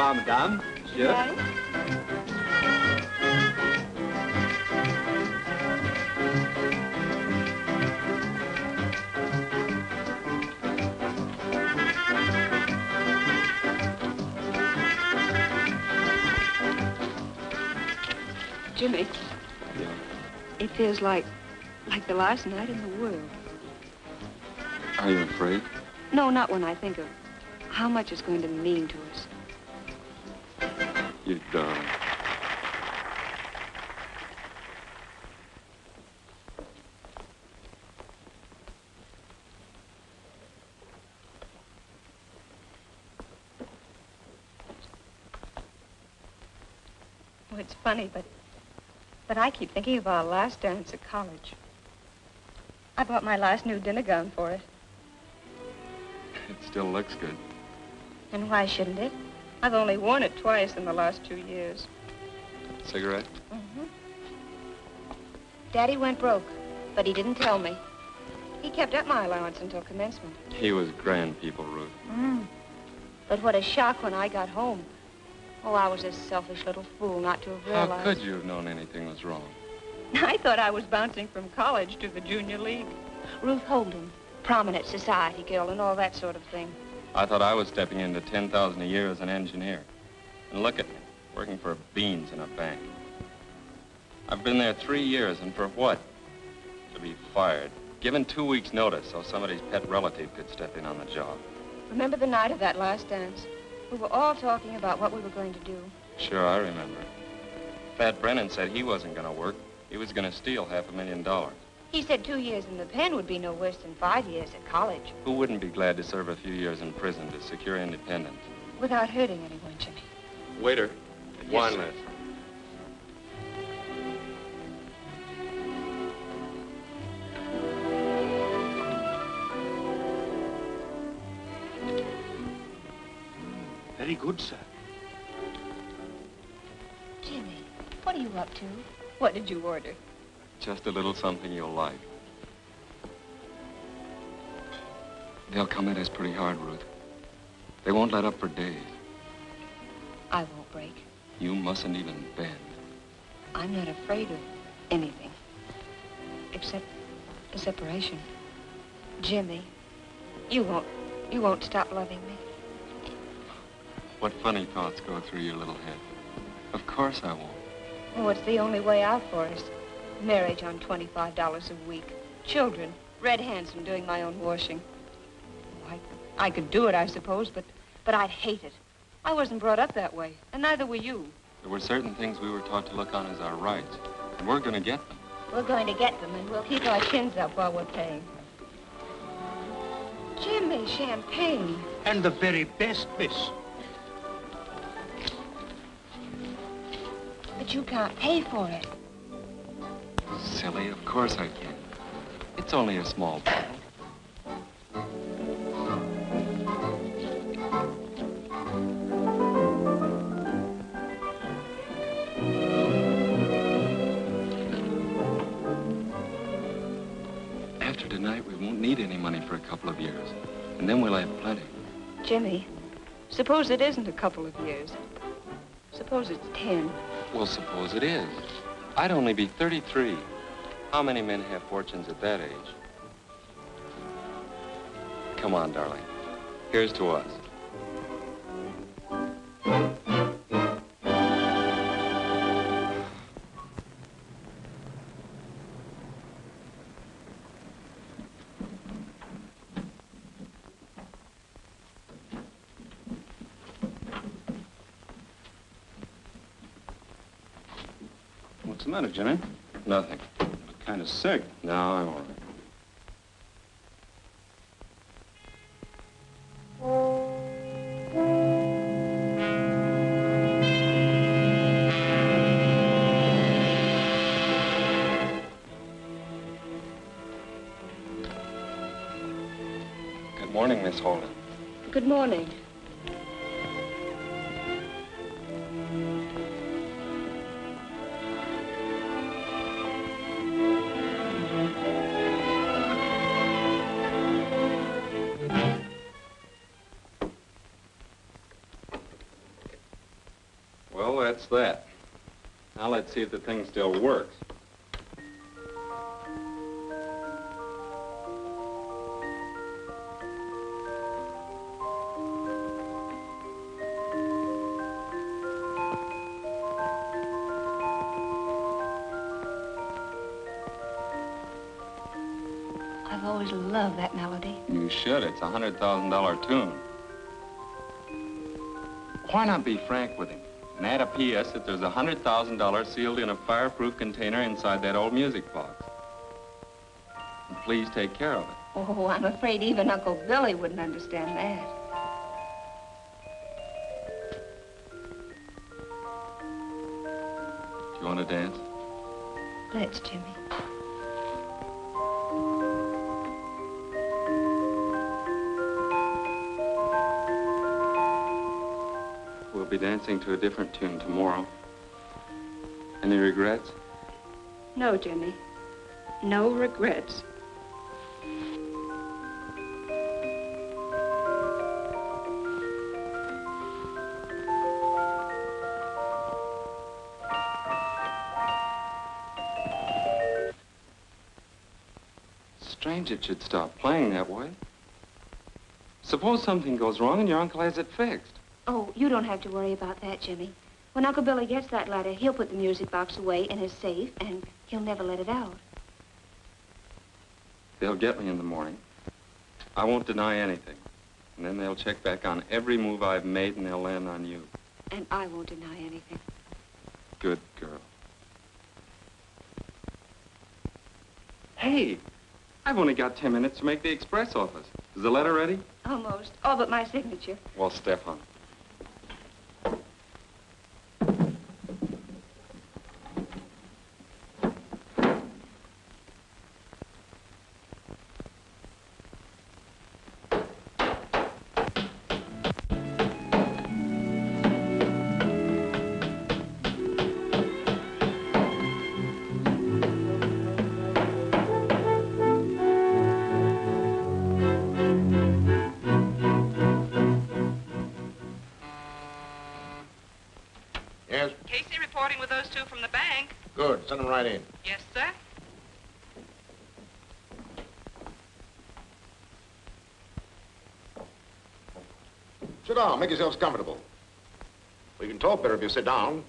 Bonsoir, madame. Monsieur. Right. Jimmy. Yeah. It feels like the last night in the world. Are you afraid? No, not when I think of how much it's going to mean to us. You darling. Oh, it's funny, but I keep thinking of our last dance at college. I bought my last new dinner gown for it. It still looks good. And why shouldn't it? I've only worn it twice in the last 2 years. Cigarette? Mm-hmm. Daddy went broke, but he didn't tell me. He kept up my allowance until commencement. He was grand people, Ruth. But what a shock when I got home. Oh, I was a selfish little fool not to have realized. How could you have known anything was wrong? I thought I was bouncing from college to the junior league. Ruth Holden, prominent society girl and all that sort of thing. I thought I was stepping into 10,000 a year as an engineer. And look at me, working for beans in a bank. I've been there 3 years, and for what? To be fired. Given 2 weeks' notice so somebody's pet relative could step in on the job. Remember the night of that last dance? We were all talking about what we were going to do. Sure, I remember. Fat Brennan said he wasn't going to work. He was going to steal $500,000. He said 2 years in the pen would be no worse than 5 years at college. Who wouldn't be glad to serve a few years in prison to secure independence? Without hurting anyone, Jimmy. Waiter, Yes, wine sir. list. Very good, sir. Jimmy, what are you up to? What did you order? Just a little something you'll like. They'll come at us pretty hard, Ruth. They won't let up for days. I won't break. You mustn't even bend. I'm not afraid of anything. Except a separation. Jimmy, you won't stop loving me. What funny thoughts go through your little head? Of course I won't. Oh, it's the only way out for us. Marriage on $25 a week. Children, Red Handsome doing my own washing. Oh, I could do it, I suppose, but I'd hate it. I wasn't brought up that way, and neither were you. There were certain things we were taught to look on as our rights, and we're going to get them. We're going to get them, and we'll keep our chins up while we're paying. Jimmy, champagne. And the very best, miss. But you can't pay for it. Silly, of course I can. It's only a small bottle. After tonight, we won't need any money for a couple of years. And then we'll have plenty. Jimmy, suppose it isn't a couple of years. Suppose it's 10. Well, suppose it is. I'd only be 33. How many men have fortunes at that age? Come on, darling. Here's to us. What's the matter, Jimmy? Nothing. Look kind of sick. No, I'm all right. Good morning, Miss Holden. Good morning. that's that. Now let's see if the thing still works. I've always loved that melody. You should. It's a $100,000 tune. Why not be frank with him and add a P.S. that there's $100,000 sealed in a fireproof container inside that old music box? And please take care of it. Oh, I'm afraid even Uncle Billy wouldn't understand that. Do you want to dance? Let's, Jimmy. We'll be dancing to a different tune tomorrow. Any regrets? No, Jimmy. No regrets. Strange it should stop playing that way. Suppose something goes wrong and your uncle has it fixed. Oh, you don't have to worry about that, Jimmy. When Uncle Billy gets that letter, he'll put the music box away in his safe, and he'll never let it out. They'll get me in the morning. I won't deny anything. And then they'll check back on every move I've made, and they'll land on you. And I won't deny anything. Good girl. Hey, I've only got 10 minutes to make the express office. Is the letter ready? Almost. All but my signature. Well, step on it. With those two from the bank. Good. Send them right in. Yes, sir. Sit down. Make yourselves comfortable. We can talk better if you sit down.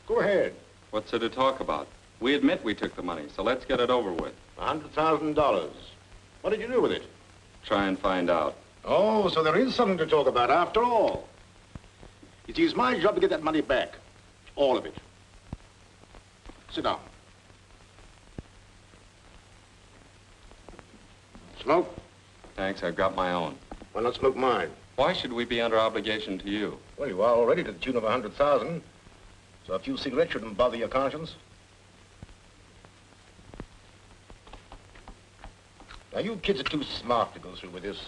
Go ahead. What's there to talk about? We admit we took the money, so let's get it over with. $100,000. What did you do with it? Try and find out. Oh, so there is something to talk about after all. You see, it's my job to get that money back. All of it. Sit down. Smoke? Thanks, I've got my own. Why not smoke mine? Why should we be under obligation to you? Well, you are already to the tune of 100,000. So a few cigarettes shouldn't bother your conscience. Now, you kids are too smart to go through with this.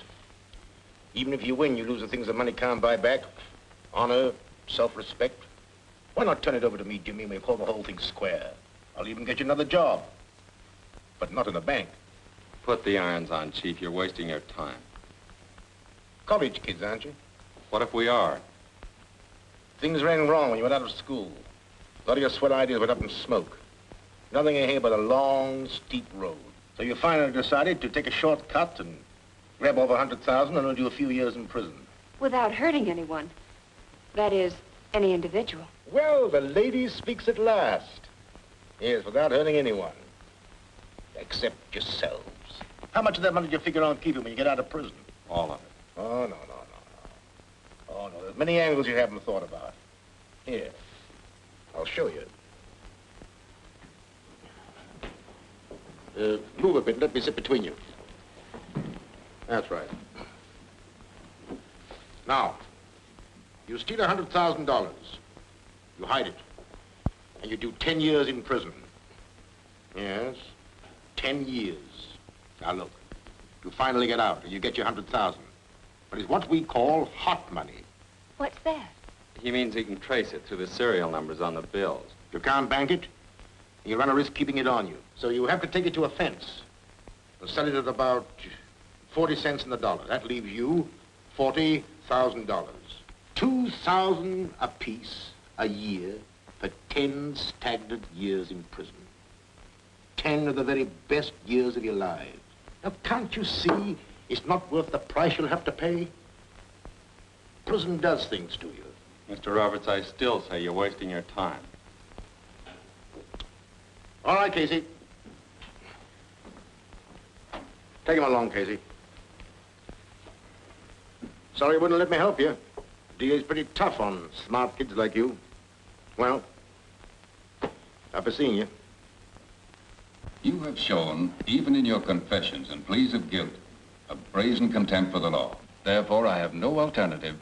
Even if you win, you lose the things that money can't buy back. Honor, self-respect. Why not turn it over to me, Jimmy, and we'll call the whole thing square? I'll even get you another job. But not in the bank. Put the irons on, Chief. You're wasting your time. College kids, aren't you? What if we are? Things ran wrong when you went out of school. A lot of your swell ideas went up in smoke. Nothing ahead but a long, steep road. So you finally decided to take a shortcut and grab over 100,000 and do a few years in prison. Without hurting anyone. That is, any individual. Well, the lady speaks at last. Yes, without hurting anyone. Except yourselves. How much of that money do you figure on keeping when you get out of prison? All of it. Oh, no. Oh, no, there's many angles you haven't thought about. Here, I'll show you. Move a bit, let me sit between you. That's right. Now, you steal $100,000. You hide it. And you do 10 years in prison. Yes, 10 years. Now look, you finally get out and you get your 100,000. But it's what we call hot money. What's that? He means he can trace it through the serial numbers on the bills. You can't bank it, you run a risk keeping it on you. So you have to take it to a fence and sell it at about 40 cents in the dollar. That leaves you $40,000. $2,000 apiece a year for 10 stagnant years in prison. 10 of the very best years of your lives. Now, can't you see it's not worth the price you'll have to pay? Prison does things to you. Mr. Roberts, I still say you're wasting your time. All right, Casey. Take him along, Casey. Sorry you wouldn't let me help you. DA's pretty tough on smart kids like you. Well, after seeing you. You have shown, even in your confessions and pleas of guilt, a brazen contempt for the law. Therefore, I have no alternative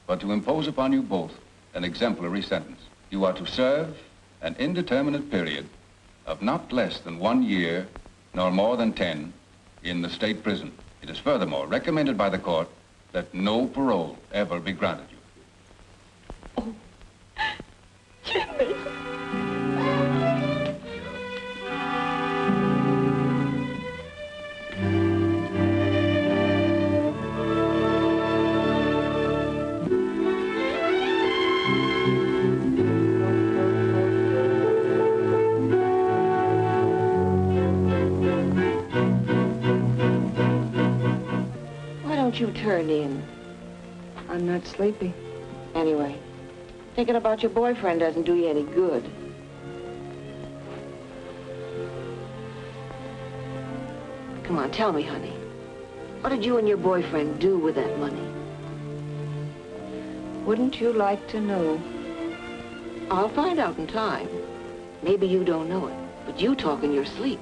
but to impose upon you both an exemplary sentence. You are to serve an indeterminate period of not less than 1 year, nor more than 10, in the state prison. It is furthermore recommended by the court that no parole ever be granted you. Oh, Jimmy. You turn in. I'm not sleepy. Anyway, thinking about your boyfriend doesn't do you any good. Come on, tell me, honey. What did you and your boyfriend do with that money? Wouldn't you like to know? I'll find out in time. Maybe you don't know it, but you talk in your sleep.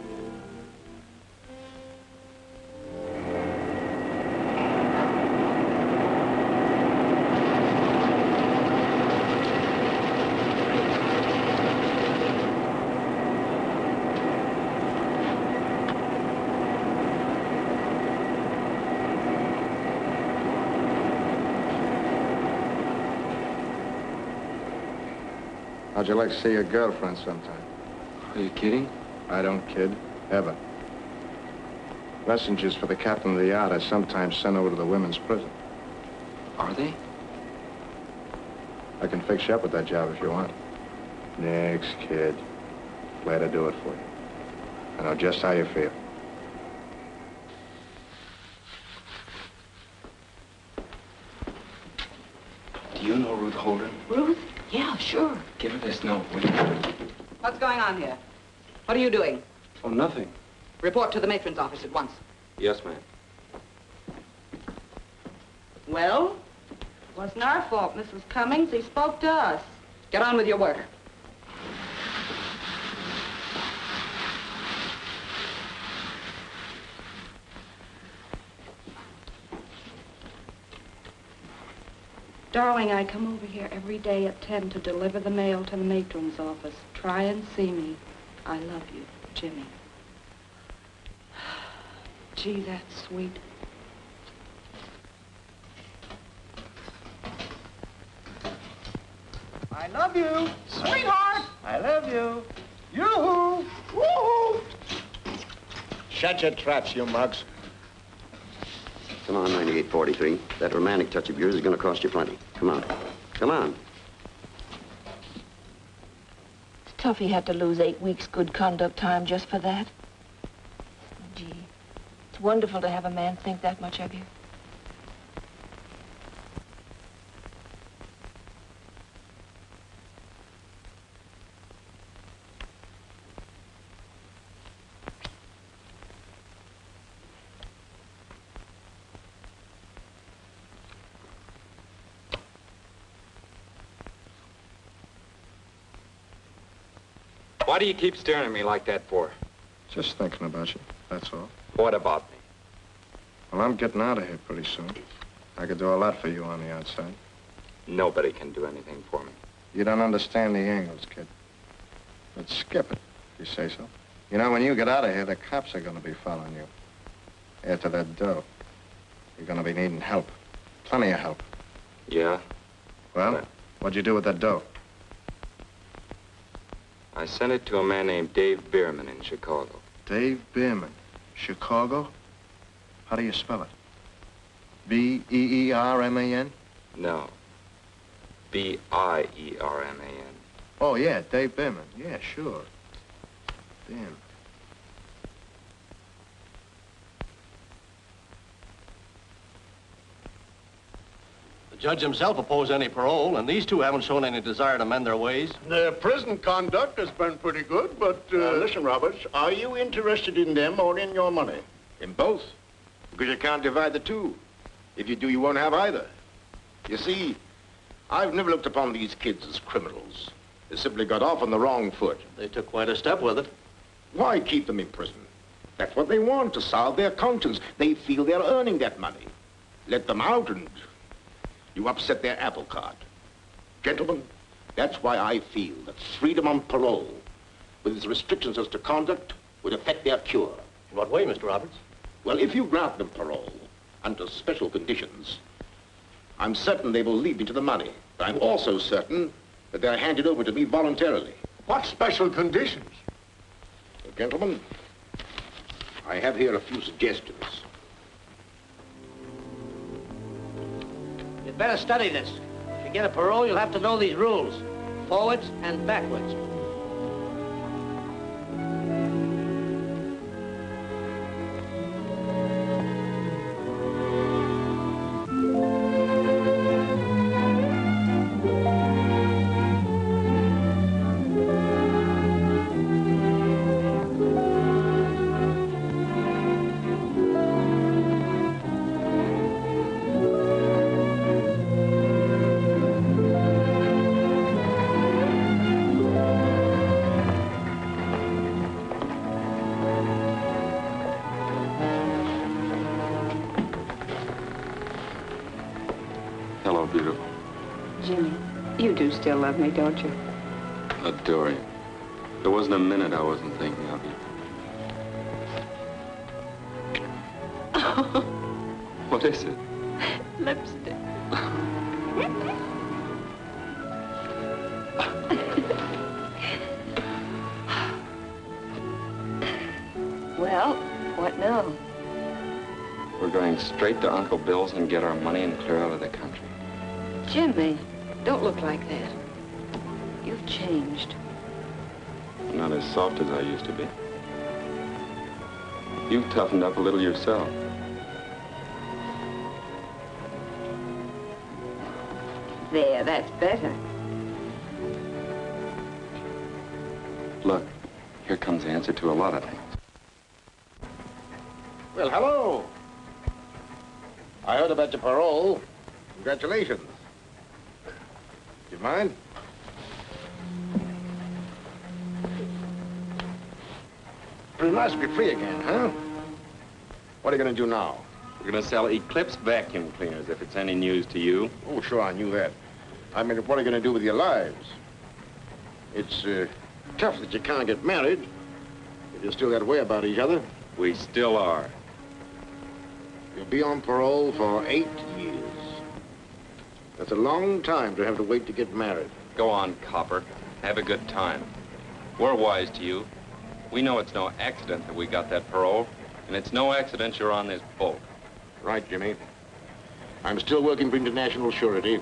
How'd you like to see your girlfriend sometime? Are you kidding? I don't kid, ever. Messengers for the captain of the yard are sometimes sent over to the women's prison. Are they? I can fix you up with that job if you want. Next, kid. Glad to do it for you. I know just how you feel. Do you know Ruth Holden? Ruth? Yeah, sure. Give her this note, will you? What's going on here? What are you doing? Oh, nothing. Report to the matron's office at once. Yes, ma'am. Well? It wasn't our fault, Mrs. Cummings. He spoke to us. Get on with your work. Darling, I come over here every day at 10 to deliver the mail to the matron's office. Try and see me. I love you, Jimmy. Gee, that's sweet. I love you, sweetheart. I love you. Yoo-hoo! Woo-hoo! Shut your traps, you mugs. Come on, 9843. That romantic touch of yours is going to cost you plenty. Come on. Come on. It's tough he had to lose 8 weeks good conduct time just for that. Gee, it's wonderful to have a man think that much of you. Why do you keep staring at me like that for? Just thinking about you, that's all. What about me? Well, I'm getting out of here pretty soon. I could do a lot for you on the outside. Nobody can do anything for me. You don't understand the angles, kid. But skip it, if you say so. You know, when you get out of here, the cops are going to be following you. After that dough, you're going to be needing help. Plenty of help. Yeah? Well, what'd you do with that dough? I sent it to a man named Dave Bierman in Chicago. Dave Bierman. Chicago? How do you spell it? B-E-E-R-M-A-N? No. B-I-E-R-M-A-N. Oh, yeah, Dave Bevan. Yeah, sure. Damn. The judge himself opposed any parole, and these two haven't shown any desire to mend their ways. Their prison conduct has been pretty good, but... listen, Roberts, are you interested in them or in your money? In both. Because you can't divide the two. If you do, you won't have either. You see, I've never looked upon these kids as criminals. They simply got off on the wrong foot. They took quite a step with it. Why keep them in prison? That's what they want, to salve their conscience. They feel they're earning that money. Let them out and you upset their apple cart. Gentlemen, that's why I feel that freedom on parole, with its restrictions as to conduct, would affect their cure. In what way, Mr. Roberts? Well, if you grant them parole under special conditions, I'm certain they will lead me to the money. But I'm also certain that they're handed over to me voluntarily. What special conditions? Well, gentlemen, I have here a few suggestions. You'd better study this. If you get a parole, you'll have to know these rules. Forwards and backwards. Hello, beautiful. Jimmy, you do still love me, don't you? Adore you. There wasn't a minute I wasn't thinking of you. What is it? Lipstick. Well, what now? We're going straight to Uncle Bill's and get our money and clear out of the country. Jimmy, don't look like that. You've changed. I'm not as soft as I used to be. You've toughened up a little yourself. There, that's better. Look, here comes the answer to a lot of things. Well, hello. I heard about your parole. Congratulations. You mind? Pretty nice to be free again, huh? What are you going to do now? We're going to sell Eclipse vacuum cleaners, if it's any news to you. Oh, sure, I knew that. I mean, what are you going to do with your lives? It's tough that you can't get married, but you're still that way about each other. We still are. You'll be on parole for 8 years. That's a long time to have to wait to get married. Go on, Copper. Have a good time. We're wise to you. We know it's no accident that we got that parole, and it's no accident you're on this boat. Right, Jimmy. I'm still working for international surety,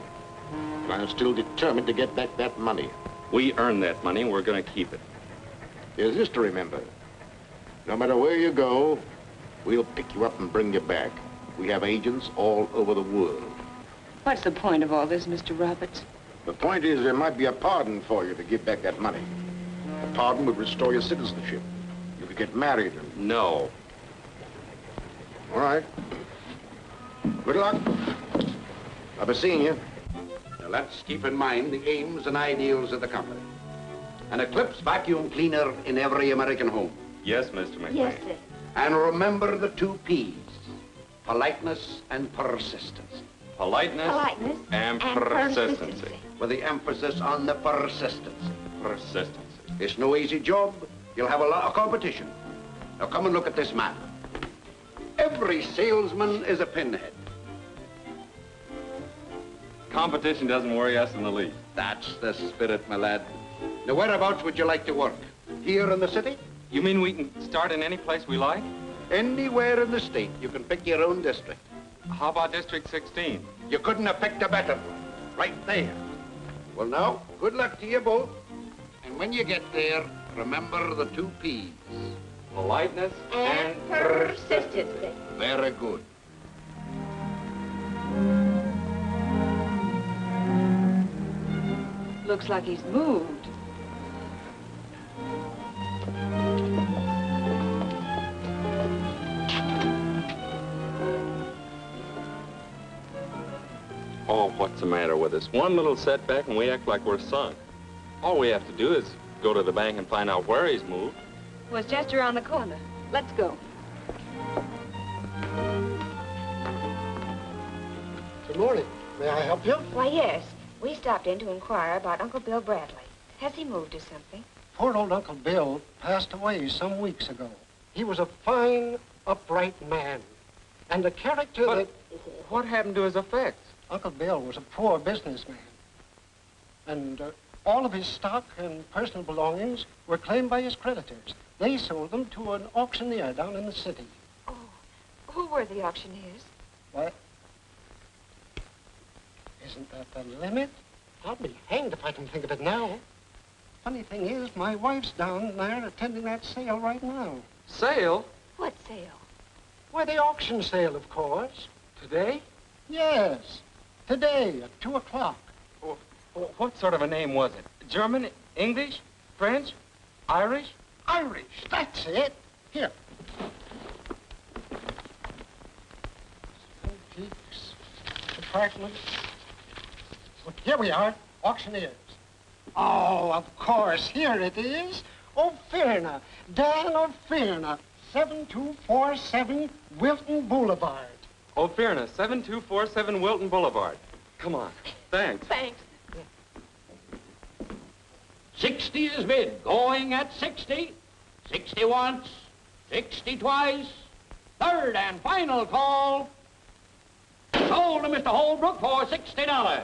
and I'm still determined to get back that money. We earned that money, and we're going to keep it. There's this to remember. No matter where you go, we'll pick you up and bring you back. We have agents all over the world. What's the point of all this, Mr. Roberts? The point is there might be a pardon for you to give back that money. The pardon would restore your citizenship. You could get married and... No. All right. Good luck. I'll be seeing you. Now let's keep in mind the aims and ideals of the company. An Eclipse vacuum cleaner in every American home. Yes, Mr. McMahon. Yes, sir. And remember the 2 P's, politeness and persistence. Politeness and persistency. With the emphasis on the persistence. Persistency. It's no easy job. You'll have a lot of competition. Now come and look at this man. Every salesman is a pinhead. Competition doesn't worry us in the least. That's the spirit, my lad. Now whereabouts would you like to work? Here in the city? You mean we can start in any place we like? Anywhere in the state. You can pick your own district. How about District 16? You couldn't have picked a better one. Right there. Well, now, good luck to you both. And when you get there, remember the 2 P's. Politeness And persistence. Very good. Looks like he's moved. Oh, what's the matter with us? One little setback and we act like we're sunk. All we have to do is go to the bank and find out where he's moved. Was just around the corner. Let's go. Good morning. May I help you? Why, yes. We stopped in to inquire about Uncle Bill Bradley. Has he moved or something? Poor old Uncle Bill passed away some weeks ago. He was a fine, upright man. And a character that... What happened to his effects? Uncle Bill was a poor businessman. And all of his stock and personal belongings were claimed by his creditors. They sold them to an auctioneer down in the city. Oh, who were the auctioneers? What? Isn't that the limit? I'll be hanged if I can think of it now. Funny thing is, my wife's down there attending that sale right now. Sale? What sale? Why, the auction sale, of course. Today? Yes, today at 2 o'clock. What sort of a name was it? German, English, French, Irish? Irish, that's it. Here. Antiques, department. Here we are, auctioneers. Oh, of course, here it is. O'Fearna, Dan O'Fearna, 7247 Wilton Boulevard. O'Fearna, 7247 Wilton Boulevard. Come on. Thanks. Thanks. 60 is bid, going at 60. 60 once, 60 twice. Third and final call. Sold to Mr. Holbrook for $60.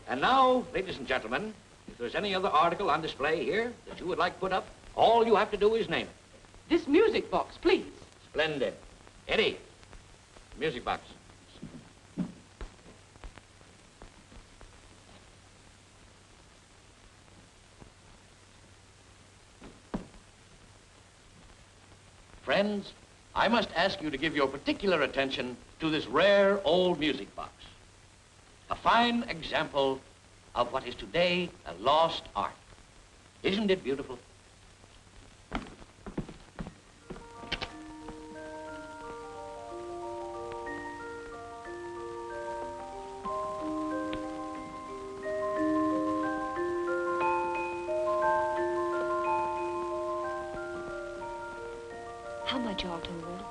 And now, ladies and gentlemen, if there's any other article on display here that you would like put up, all you have to do is name it. This music box, please. Splendid. Eddie, music box. Friends, I must ask you to give your particular attention to this rare old music box. A fine example of what is today a lost art. Isn't it beautiful? How much all told?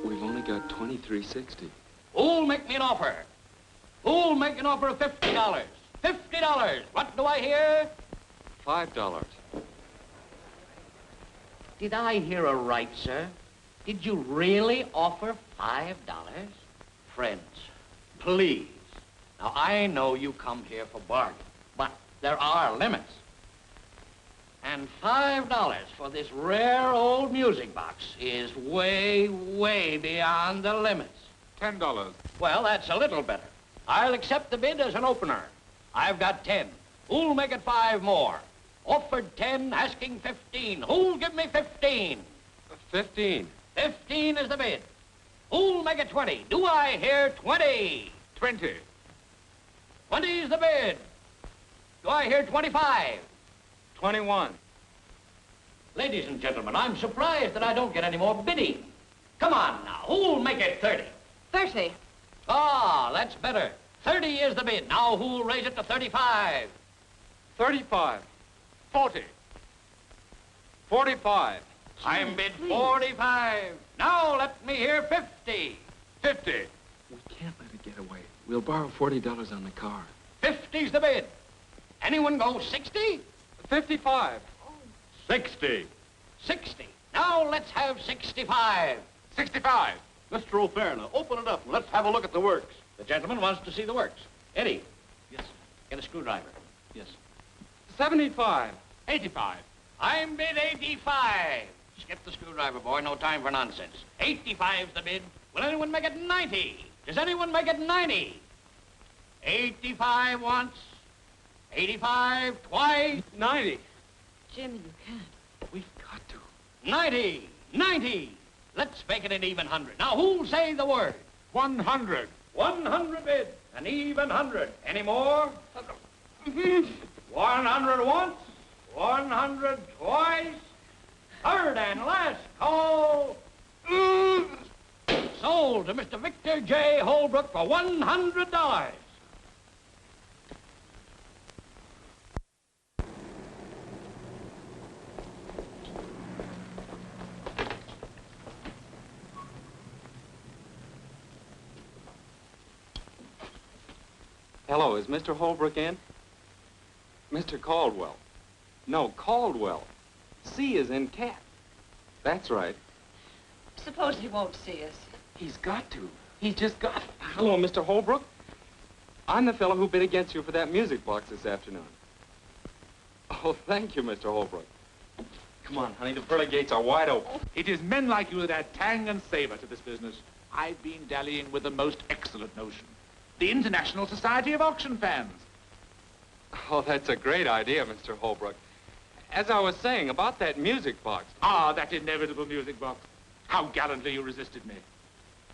We've only got $23.60. Who'll make me an offer? Who'll make an offer of $50? $50! What do I hear? $5. Did I hear aright, sir? Did you really offer $5? Friends, please. Now, I know you come here for bargain, but there are limits. And $5 for this rare old music box is way, way beyond the limits. $10. Well, that's a little better. I'll accept the bid as an opener. I've got 10. Who'll make it 5 more? Offered 10, asking 15. Who'll give me 15? 15. 15 is the bid. Who'll make it 20? Do I hear 20? 20. 20 is the bid. Do I hear 25? 21. Ladies and gentlemen, I'm surprised that I don't get any more bidding. Come on now, who'll make it 30? 30. Ah, that's better. 30 is the bid. Now who'll raise it to 35? 35. 40. 45. I'm bid 45. Now let me hear 50. 50. We can't let it get away. We'll borrow $40 on the car. 50's the bid. Anyone go 60? 55. 60. 60. Now let's have 65. 65. Mr. O'Fearna, open it up and let's have a look at the works. The gentleman wants to see the works. Eddie, Yes, get a screwdriver. yes. 75. 85. I'm bid 85. Skip the screwdriver, boy. No time for nonsense. 85's the bid. Will anyone make it 90? Does anyone make it 90? 85 once. 85, twice. 90. Jimmy, you can't. We've got to. 90, 90. Let's make it an even 100. Now, who'll say the word? 100. 100 bid. An even 100. Any more? 100 once. 100 twice. Third and last call. Sold to Mr. Victor J. Holbrook for $100. Hello, is Mr. Holbrook in? Mr. Caldwell. No, Caldwell. C is in cat. That's right. Suppose he won't see us. He's got to. He's just got... Hello, Mr. Holbrook. I'm the fellow who bid against you for that music box this afternoon. Oh, thank you, Mr. Holbrook. Come on, honey, the pearly gates are wide open. It is men like you that add tang and savor to this business. I've been dallying with the most excellent notion. The International Society of Auction Fans. Oh, that's a great idea, Mr. Holbrook. As I was saying about that music box. Ah, that inevitable music box. How gallantly you resisted me.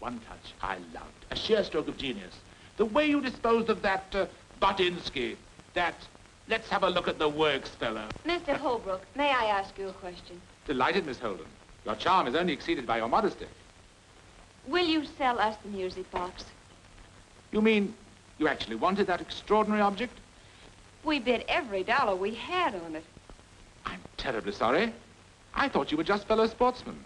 One touch I loved. A sheer stroke of genius. The way you disposed of that Butinsky. That, let's have a look at the works, fellow. Mr. Holbrook, may I ask you a question? Delighted, Miss Holden. Your charm is only exceeded by your modesty. Will you sell us the music box? You mean you actually wanted that extraordinary object? We bid every dollar we had on it. I'm terribly sorry. I thought you were just fellow sportsmen.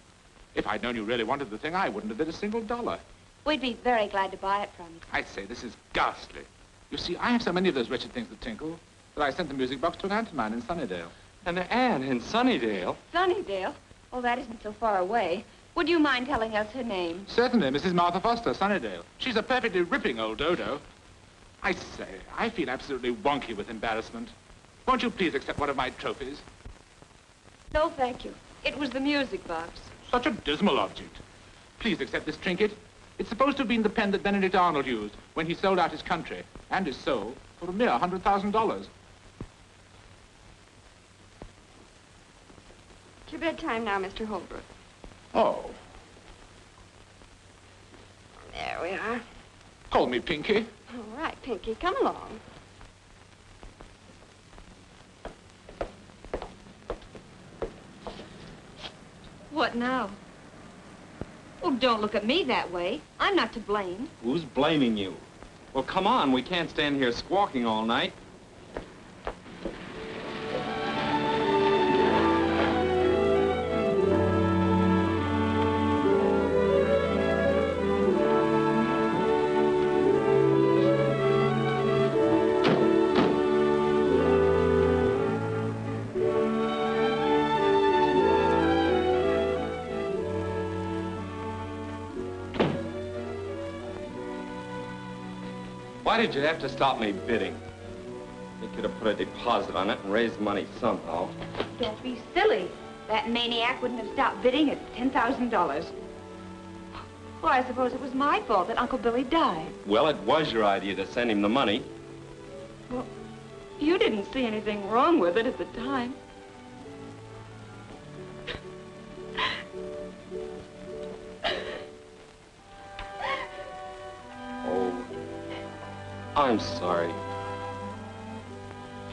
If I'd known you really wanted the thing, I wouldn't have bid a single dollar. We'd be very glad to buy it from you. I say, this is ghastly. You see, I have so many of those wretched things that tinkle that I sent the music box to an aunt of mine in Sunnydale. An aunt in Sunnydale? Sunnydale? Oh, that isn't so far away. Would you mind telling us her name? Certainly, Mrs. Martha Foster, Sunnydale. She's a perfectly ripping old dodo. I say, I feel absolutely wonky with embarrassment. Won't you please accept one of my trophies? No, thank you. It was the music box. Such a dismal object. Please accept this trinket. It's supposed to have been the pen that Benedict Arnold used when he sold out his country and his soul for a mere $100,000. It's your bedtime now, Mr. Holbrook. Oh. There we are. Call me Pinky. All right, Pinky, come along. What now? Oh, don't look at me that way. I'm not to blame. Who's blaming you? Well, come on. We can't stand here squawking all night. Why did you have to stop me bidding? You could have put a deposit on it and raised money somehow. Don't be silly. That maniac wouldn't have stopped bidding at $10,000. Well, I suppose it was my fault that Uncle Billy died. Well, it was your idea to send him the money. Well, you didn't see anything wrong with it at the time. I'm sorry.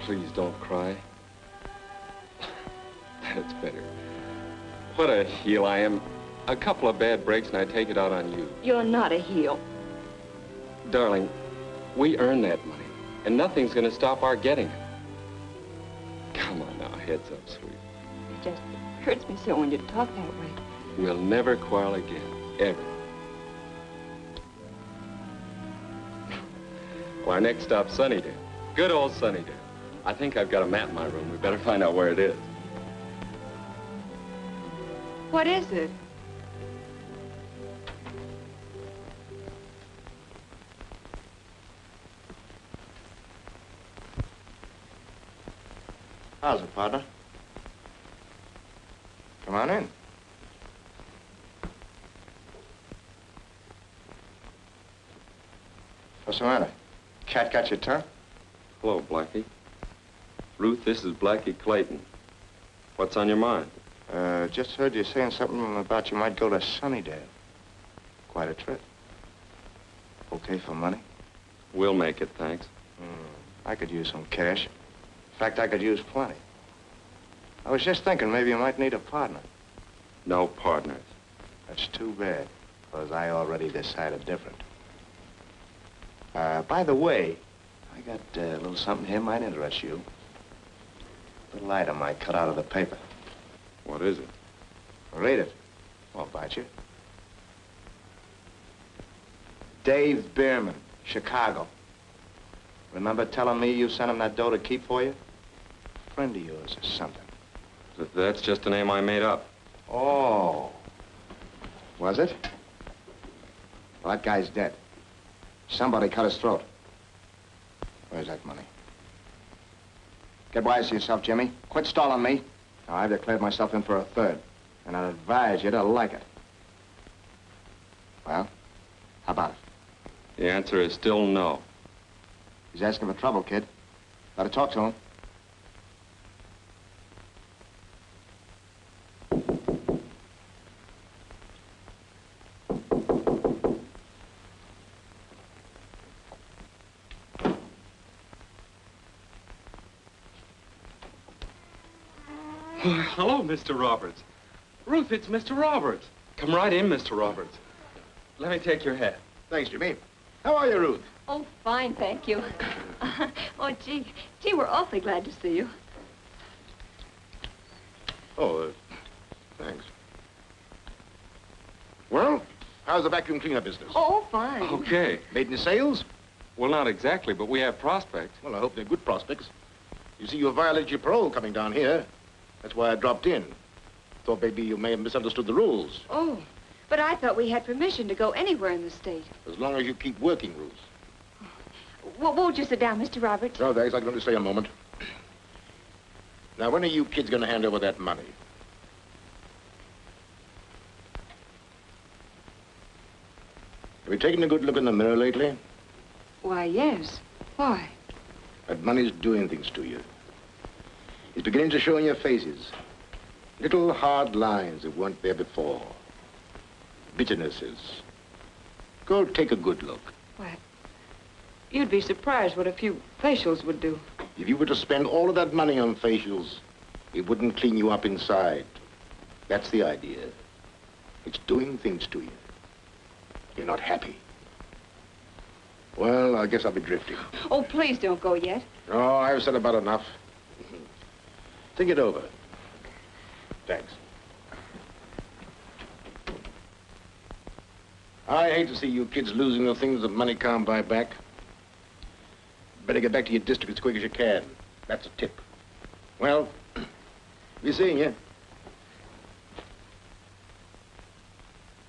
Please don't cry. That's better. What a heel I am. A couple of bad breaks and I take it out on you. You're not a heel. Darling, we earn that money, and nothing's going to stop our getting it. Come on now, heads up, sweet. It just hurts me so when you talk that way. We'll never quarrel again, ever. Well, our next stop's Sunnydale. Good old Sunnydale. I think I've got a map in my room. We better find out where it is. What is it? How's it, partner? Come on in. What's the matter? Cat got your tongue? Hello, Blackie. Ruth, this is Blackie Clayton. What's on your mind? Just heard you saying something about you might go to Sunnydale. Quite a trip. Okay for money? We'll make it, thanks. I could use some cash. In fact, I could use plenty. I was just thinking maybe you might need a partner. No partners. That's too bad, because I already decided different. By the way, I got a little something here might interest you. A little item I cut out of the paper. What is it? Read it. Won't bite you. Dave Bierman, Chicago. Remember telling me you sent him that dough to keep for you? Friend of yours or something. That's just a name I made up. Oh. Was it? Well, that guy's dead. Somebody cut his throat. Where's that money? Get wise to yourself, Jimmy. Quit stalling me. Now, I've declared myself in for a third, and I'd advise you to like it. Well, how about it? The answer is still no. He's asking for trouble, kid. Better talk to him. Hello, Mr. Roberts. Ruth, it's Mr. Roberts. Come right in, Mr. Roberts. Let me take your hat. Thanks, Jimmy. How are you, Ruth? Oh, fine, thank you. Oh, gee, we're awfully glad to see you. Oh, thanks. Well, how's the vacuum cleaner business? Oh, fine. Okay. Made any sales? Well, not exactly, but we have prospects. Well, I hope they're good prospects. You see, you violated your parole coming down here. That's why I dropped in. Thought maybe you may have misunderstood the rules. Oh, but I thought we had permission to go anywhere in the state. As long as you keep working, Ruth. Well, won't you sit down, Mr. Roberts? No, thanks. I'm going to stay a moment. Now, when are you kids going to hand over that money? Have you taken a good look in the mirror lately? Why, yes. Why? That money's doing things to you. It's beginning to show in your faces. Little hard lines that weren't there before. Bitternesses. Go take a good look. Why, you'd be surprised what a few facials would do. If you were to spend all of that money on facials, it wouldn't clean you up inside. That's the idea. It's doing things to you. You're not happy. Well, I guess I'll be drifting. Oh, please don't go yet. Oh, I've said about enough. Think it over. Thanks. I hate to see you kids losing the things that money can't buy back. Better get back to your district as quick as you can. That's a tip. Well, be seeing you.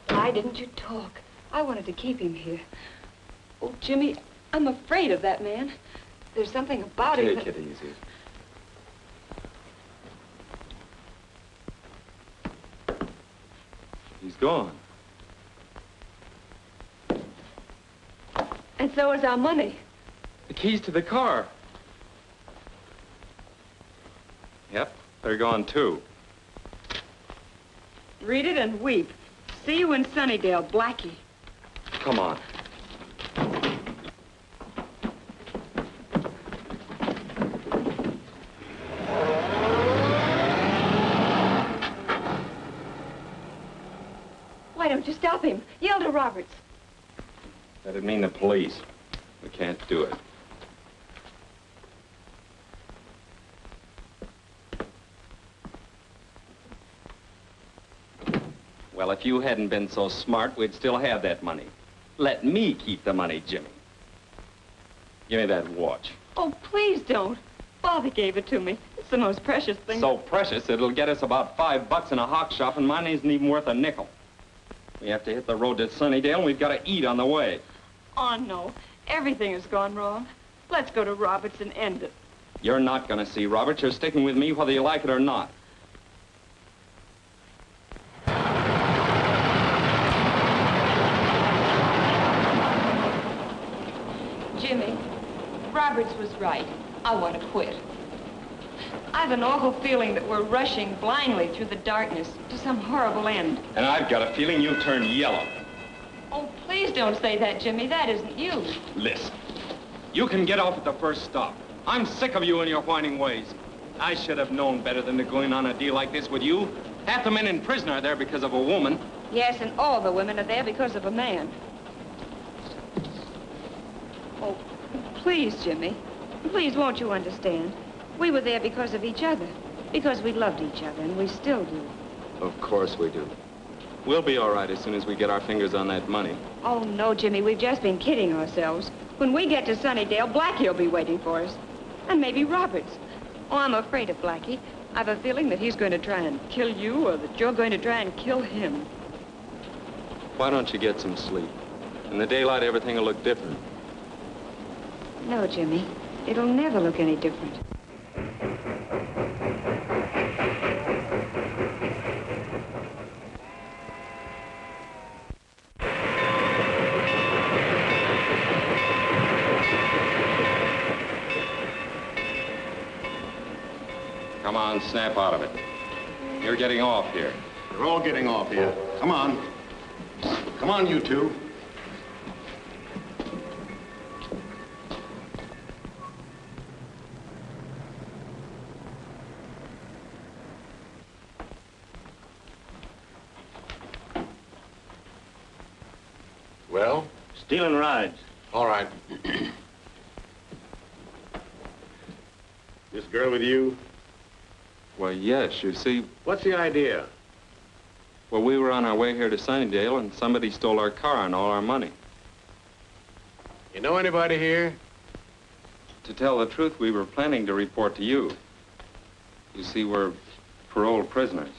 Why didn't you talk? I wanted to keep him here. Oh, Jimmy, I'm afraid of that man. There's something about him Take that... it easy. He's gone. And so is our money. The keys to the car. Yep, they're gone too. Read it and weep. See you in Sunnydale, Blackie. Come on. Why don't you stop him? Yell to Roberts. That'd mean the police. We can't do it. Well, if you hadn't been so smart, we'd still have that money. Let me keep the money, Jimmy. Give me that watch. Oh, please don't. Father gave it to me. It's the most precious thing. So precious, it'll get us about $5 in a hock shop, and mine isn't even worth a nickel. We have to hit the road to Sunnydale, and we've got to eat on the way. Oh, no. Everything has gone wrong. Let's go to Roberts and end it. You're not going to see Roberts. You're sticking with me whether you like it or not. Jimmy, Roberts was right. I want to quit. I've an awful feeling that we're rushing blindly through the darkness to some horrible end. And I've got a feeling you'll turn yellow. Oh, please don't say that, Jimmy. That isn't you. Listen, you can get off at the first stop. I'm sick of you and your whining ways. I should have known better than to go in on a deal like this with you. Half the men in prison are there because of a woman. Yes, and all the women are there because of a man. Oh, please, Jimmy. Please, won't you understand? We were there because of each other. Because we loved each other, and we still do. Of course we do. We'll be all right as soon as we get our fingers on that money. Oh, no, Jimmy, we've just been kidding ourselves. When we get to Sunnydale, Blackie will be waiting for us. And maybe Roberts. Oh, I'm afraid of Blackie. I've a feeling that he's going to try and kill you, or that you're going to try and kill him. Why don't you get some sleep? In the daylight, everything will look different. No, Jimmy. It'll never look any different. Come on, snap out of it. You're getting off here. We're all getting off here. Come on. Come on, you two. Well? Stealing rides. All right. This girl with you? Well, yes, you see, What's the idea? well, we were on our way here to Sunnydale, and somebody stole our car and all our money. You know anybody here? To tell the truth, we were planning to report to you. You see, we're paroled prisoners.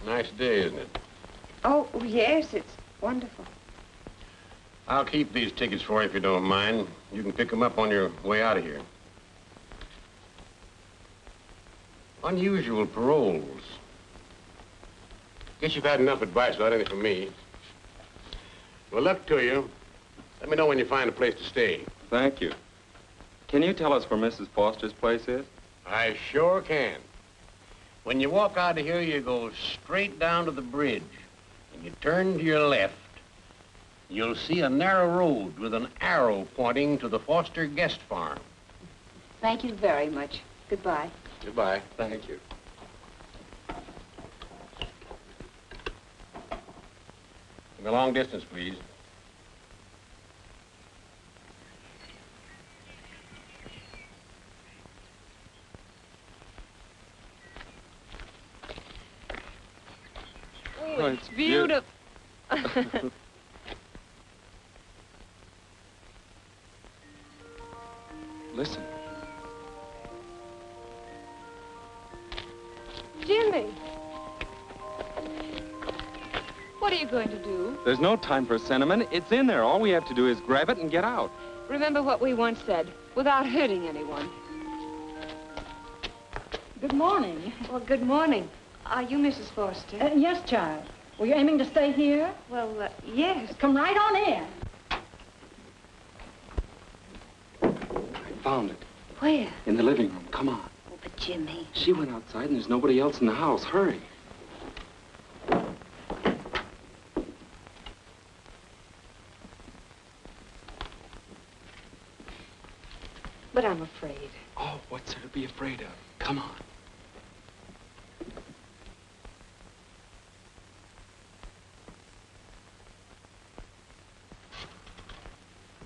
Nice day, isn't it? Oh, yes, it's wonderful. I'll keep these tickets for you if you don't mind. You can pick them up on your way out of here. Unusual paroles. Guess you've had enough advice without any from me. Well, luck to you. Let me know when you find a place to stay. Thank you. Can you tell us where Mrs. Foster's place is? I sure can. When you walk out of here, you go straight down to the bridge, and you turn to your left. You'll see a narrow road with an arrow pointing to the Foster guest farm. Thank you very much. Goodbye. Goodbye. Thank you. The long distance, please. Oh, it's beautiful. Listen. Jimmy. What are you going to do? There's no time for sentiment. It's in there. All we have to do is grab it and get out. Remember what we once said, without hurting anyone. Good morning. Well, good morning. Are you Mrs. Foster? Yes, child. Were you aiming to stay here? Well, yes. Come right on in. I found it. Where? In the living room. Come on. Oh, but Jimmy. She went outside and there's nobody else in the house. Hurry. But I'm afraid. Oh, what's there to be afraid of? Come on.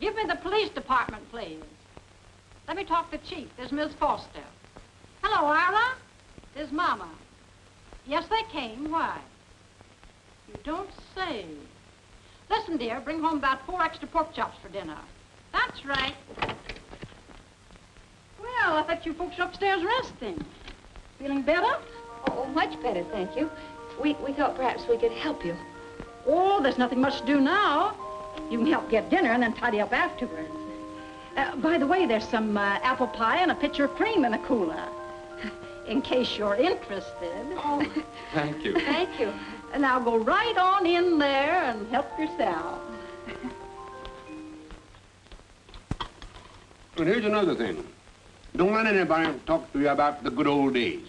Give me the police department, please. Let me talk to Chief. There's Miss Foster. Hello, Ira. There's Mama. Yes, they came. Why? You don't say. Listen, dear, bring home about 4 extra pork chops for dinner. That's right. Well, I thought you folks were upstairs resting. Feeling better? Oh, much better, thank you. We thought perhaps we could help you. Oh, there's nothing much to do now. You can help get dinner and then tidy up afterwards. By the way, there's some apple pie and a pitcher of cream in the cooler. In case you're interested. Oh, thank you. Thank you. Now go right on in there and help yourself. And here's another thing. Don't let anybody talk to you about the good old days.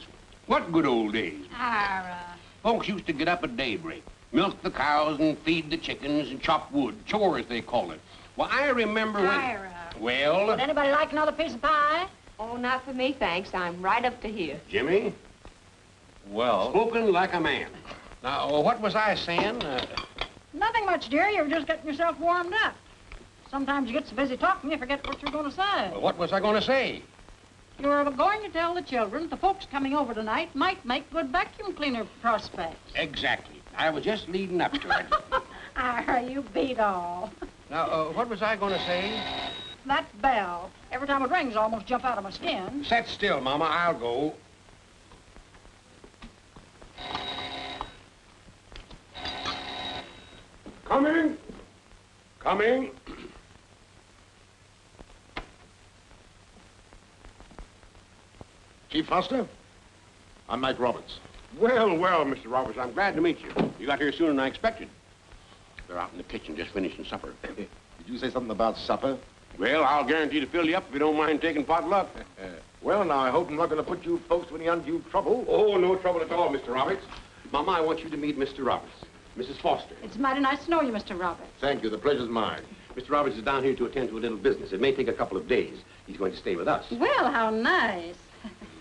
What good old days? Ira. Folks used to get up at daybreak, milk the cows and feed the chickens and chop wood, chores they call it. Well, I remember when... Ira. Well? Would anybody like another piece of pie? Oh, not for me, thanks. I'm right up to here. Jimmy? Well... Spoken like a man. Now, what was I saying? Nothing much, dear. You're just getting yourself warmed up. Sometimes you get so busy talking, you forget what you're going to say. Well, what was I going to say? You're going to tell the children the folks coming over tonight might make good vacuum cleaner prospects. Exactly. I was just leading up to it. Ira, you beat all. Now, what was I going to say? That bell. Every time it rings, I almost jump out of my skin. Sit still, Mama. I'll go. Coming. Coming. Chief Foster? I'm Mike Roberts. Well, well, Mr. Roberts, I'm glad to meet you. You got here sooner than I expected. They're out in the kitchen just finishing supper. Did you say something about supper? Well, I'll guarantee to fill you up if you don't mind taking potluck. Well, now, I hope I'm not going to put you folks to any undue trouble. Oh, no trouble at all, Mr. Roberts. Mama, I want you to meet Mr. Roberts. Mrs. Foster. It's mighty nice to know you, Mr. Roberts. Thank you. The pleasure's mine. Mr. Roberts is down here to attend to a little business. It may take a couple of days. He's going to stay with us. Well, how nice.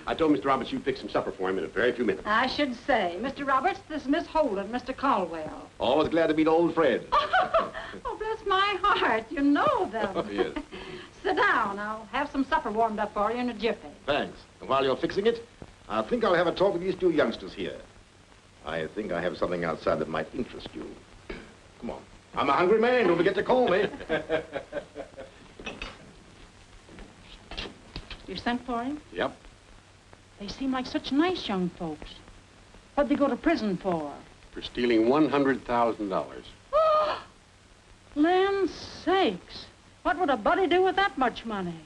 I told Mr. Roberts you'd pick some supper for him in a very few minutes. I should say. Mr. Roberts, this is Miss Holden, Mr. Caldwell. Always glad to meet old Fred. Oh, bless my heart. You know them. Yes. Sit down. I'll have some supper warmed up for you in a jiffy. Thanks. And while you're fixing it, I think I'll have a talk with these two youngsters here. I think I have something outside that might interest you. Come on. I'm a hungry man. Don't forget to call me. You sent for him? Yep. They seem like such nice young folks. What'd they go to prison for? For stealing $100,000. Land's sakes. What would a buddy do with that much money?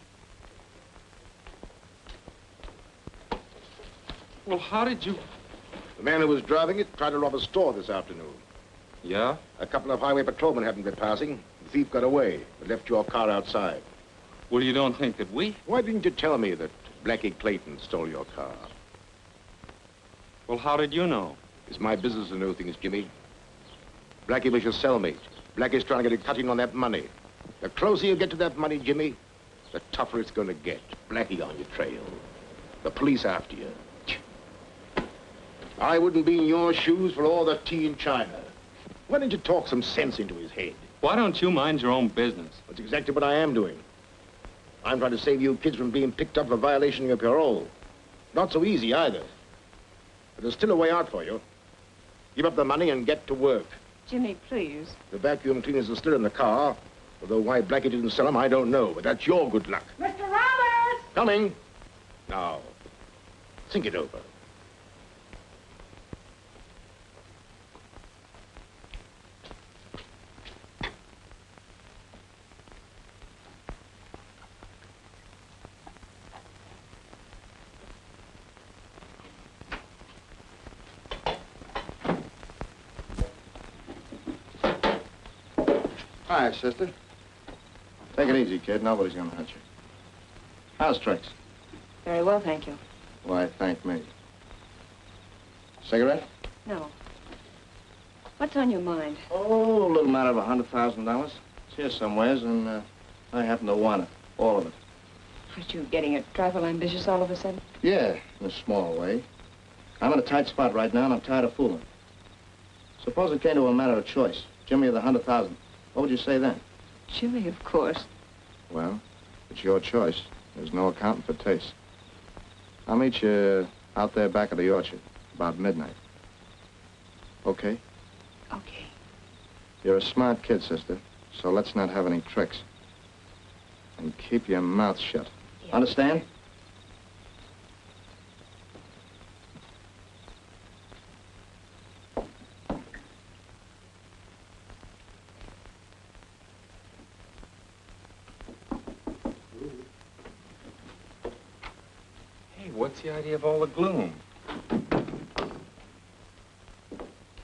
Well, how did you... The man who was driving it tried to rob a store this afternoon. Yeah? A couple of highway patrolmen happened to be passing. The thief got away, but left your car outside. Well, you don't think that we... Why didn't you tell me that Blackie Clayton stole your car? Well, how did you know? It's my business to know things, Jimmy. Blackie was your cellmate. Blackie's trying to get a cutting on that money. The closer you get to that money, Jimmy, the tougher it's going to get. Blackie on your trail. The police after you. I wouldn't be in your shoes for all the tea in China. Why didn't you talk some sense into his head? Why don't you mind your own business? That's exactly what I am doing. I'm trying to save you kids from being picked up for violation of parole. Not so easy, either. But there's still a way out for you. Give up the money and get to work. Jimmy, please. The vacuum cleaners are still in the car. Although why Blackie didn't sell them, I don't know. But that's your good luck. Mr. Roberts! Coming. Now, think it over. Hi, sister. Take it easy, kid. Nobody's gonna hurt you. How's tricks? Very well, thank you. Why, thank me. Cigarette? No. What's on your mind? Oh, a little matter of $100,000. It's here somewheres, and I happen to want it. All of it. Aren't you getting a trifle ambitious all of a sudden? Yeah, in a small way. I'm in a tight spot right now, and I'm tired of fooling. Suppose it came to a matter of choice. Jimmy or the $100,000. What would you say then? Jimmy, of course. Well, it's your choice. There's no accounting for taste. I'll meet you out there back of the orchard, about midnight. Okay? Okay. You're a smart kid, sister, so let's not have any tricks. And keep your mouth shut. Yeah. Understand? What's the idea of all the gloom?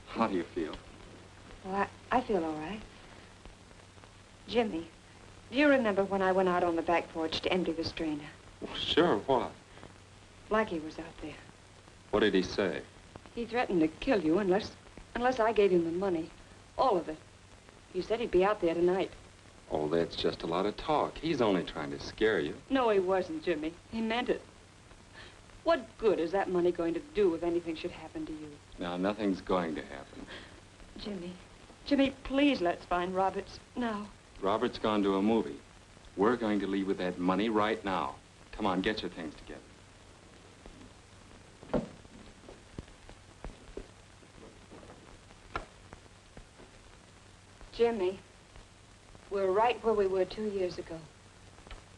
How do you feel? Well, I feel all right. Jimmy, do you remember when I went out on the back porch to empty the strainer? Sure, what? Blackie was out there. What did he say? He threatened to kill you unless I gave him the money. All of it. He said he'd be out there tonight. Oh, that's just a lot of talk. He's only trying to scare you. No, he wasn't, Jimmy. He meant it. What good is that money going to do if anything should happen to you? Now, nothing's going to happen. Jimmy, please let's find Roberts now. Robert's gone to a movie. We're going to leave with that money right now. Come on, get your things together. Jimmy, we're right where we were 2 years ago.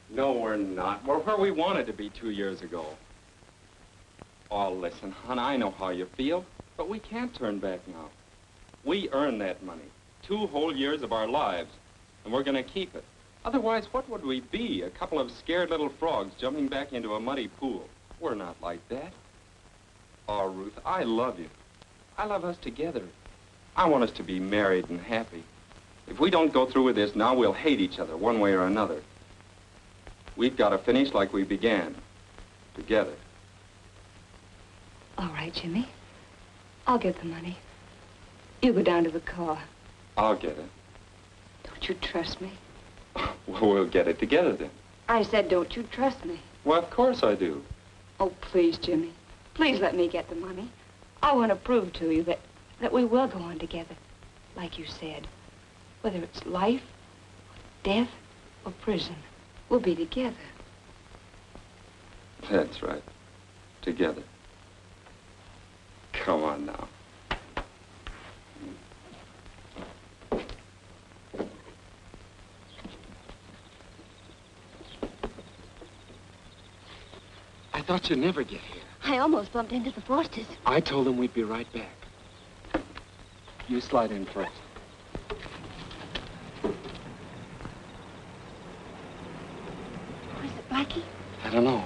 No, we're not. We're where we wanted to be 2 years ago. Oh, listen, hon, I know how you feel, but we can't turn back now. We earned that money, 2 whole years of our lives, and we're going to keep it. Otherwise, what would we be? A couple of scared little frogs jumping back into a muddy pool. We're not like that. Oh, Ruth, I love you. I love us together. I want us to be married and happy. If we don't go through with this now, we'll hate each other one way or another. We've got to finish like we began, together. All right, Jimmy. I'll get the money. You go down to the car. I'll get it. Don't you trust me? Well, we'll get it together then. I said, don't you trust me? Well, of course I do. Oh, please, Jimmy. Please let me get the money. I want to prove to you that we will go on together, like you said. Whether it's life, or death, or prison, we'll be together. That's right. Together. Come on now. I thought you'd never get here. I almost bumped into the Fosters. I told them we'd be right back. You slide in first. Was it Blackie? I don't know.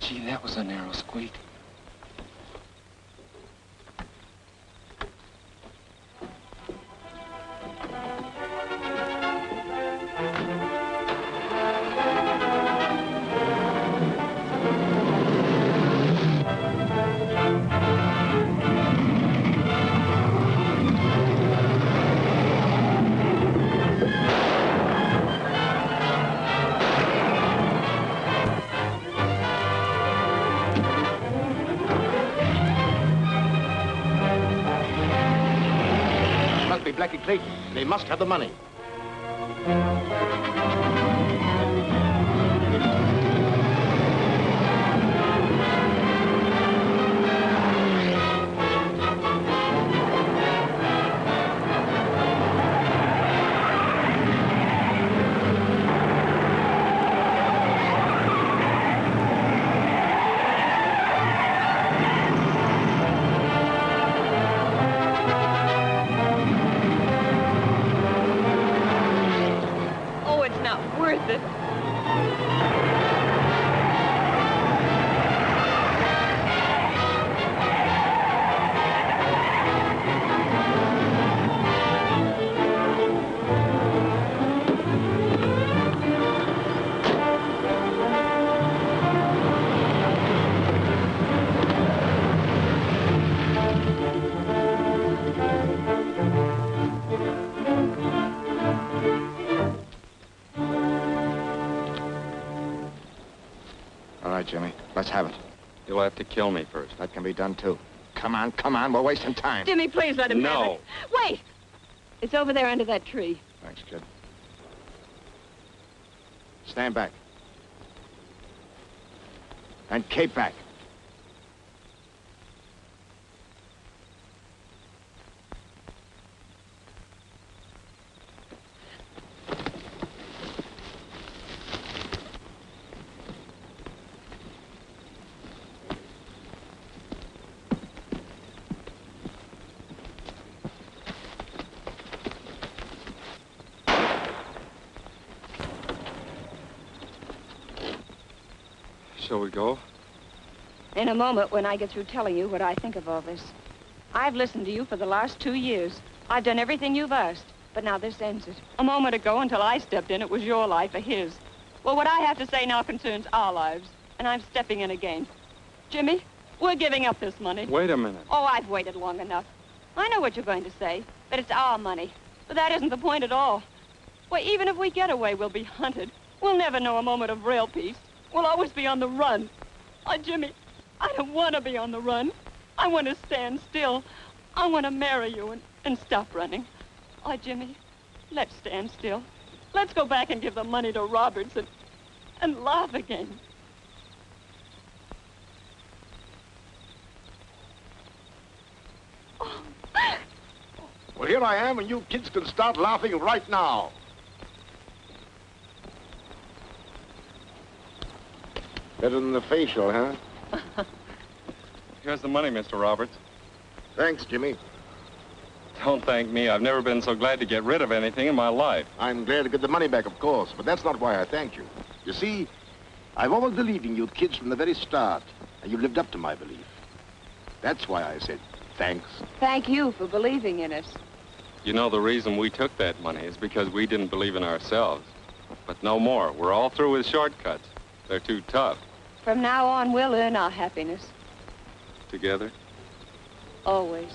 Gee, that was a narrow squeak. Blackie Clayton. They must have the money. Jimmy. Let's have it. You'll have to kill me first. That can be done, too. Come on. We're wasting time. Jimmy, please let him have No. it. Wait! It's over there under that tree. Thanks, kid. Stand back. And keep back. Shall we go? In a moment, when I get through telling you what I think of all this. I've listened to you for the last 2 years. I've done everything you've asked, but now this ends it. A moment ago, until I stepped in, it was your life or his. Well, what I have to say now concerns our lives, and I'm stepping in again. Jimmy, we're giving up this money. Wait a minute. Oh, I've waited long enough. I know what you're going to say, that it's our money. But that isn't the point at all. Why, even if we get away, we'll be hunted. We'll never know a moment of real peace. We'll always be on the run. Oh, Jimmy, I don't want to be on the run. I want to stand still. I want to marry you and stop running. Oh, Jimmy, let's stand still. Let's go back and give the money to Roberts and laugh again. Well, here I am, and you kids can start laughing right now. Better than the facial, huh? Here's the money, Mr. Roberts. Thanks, Jimmy. Don't thank me. I've never been so glad to get rid of anything in my life. I'm glad to get the money back, of course, but that's not why I thank you. You see, I've always believed in you kids from the very start, and you've lived up to my belief. That's why I said thanks. Thank you for believing in us. You know, the reason we took that money is because we didn't believe in ourselves. But no more. We're all through with shortcuts. They're too tough. From now on, we'll earn our happiness. Together? Always.